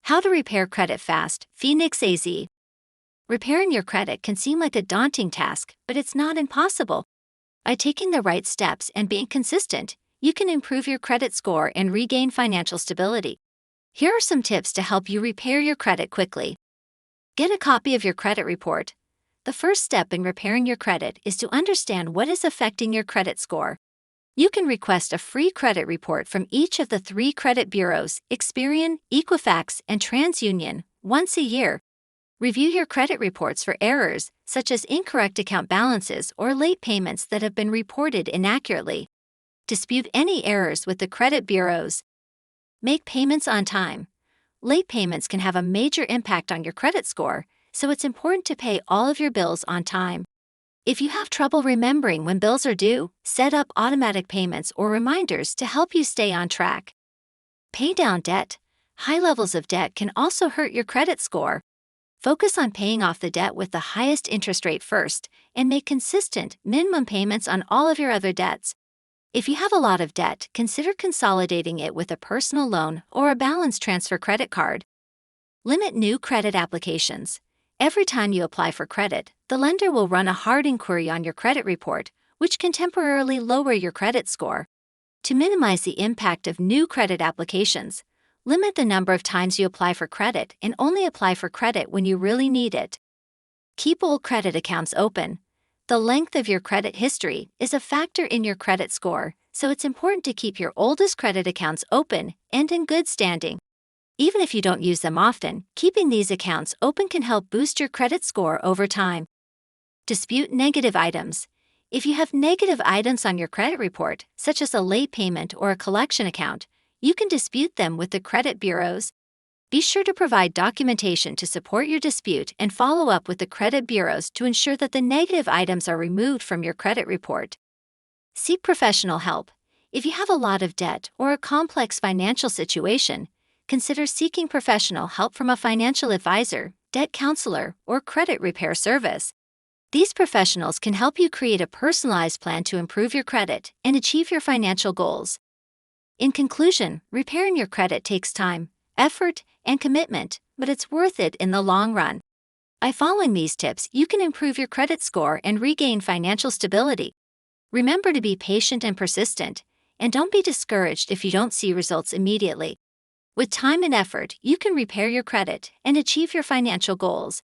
How to repair credit fast, Phoenix AZ. Repairing your credit can seem like a daunting task, but it's not impossible. By taking the right steps and being consistent, you can improve your credit score and regain financial stability. Here are some tips to help you repair your credit quickly. Get a copy of your credit report. The first step in repairing your credit is to understand what is affecting your credit score. You can request a free credit report from each of the 3 credit bureaus, Experian, Equifax, and TransUnion, once a year. Review your credit reports for errors, such as incorrect account balances or late payments that have been reported inaccurately. Dispute any errors with the credit bureaus. Make payments on time. Late payments can have a major impact on your credit score, so it's important to pay all of your bills on time. If you have trouble remembering when bills are due, set up automatic payments or reminders to help you stay on track. Pay down debt. High levels of debt can also hurt your credit score. Focus on paying off the debt with the highest interest rate first, and make consistent, minimum payments on all of your other debts. If you have a lot of debt, consider consolidating it with a personal loan or a balance transfer credit card. Limit new credit applications. Every time you apply for credit, the lender will run a hard inquiry on your credit report, which can temporarily lower your credit score. To minimize the impact of new credit applications, limit the number of times you apply for credit and only apply for credit when you really need it. Keep old credit accounts open. The length of your credit history is a factor in your credit score, so it's important to keep your oldest credit accounts open and in good standing. Even if you don't use them often, keeping these accounts open can help boost your credit score over time. Dispute negative items. If you have negative items on your credit report, such as a late payment or a collection account, you can dispute them with the credit bureaus. Be sure to provide documentation to support your dispute and follow up with the credit bureaus to ensure that the negative items are removed from your credit report. Seek professional help. If you have a lot of debt or a complex financial situation, consider seeking professional help from a financial advisor, debt counselor, or credit repair service. These professionals can help you create a personalized plan to improve your credit and achieve your financial goals. In conclusion, repairing your credit takes time, effort, and commitment, but it's worth it in the long run. By following these tips, you can improve your credit score and regain financial stability. Remember to be patient and persistent, and don't be discouraged if you don't see results immediately. With time and effort, you can repair your credit and achieve your financial goals.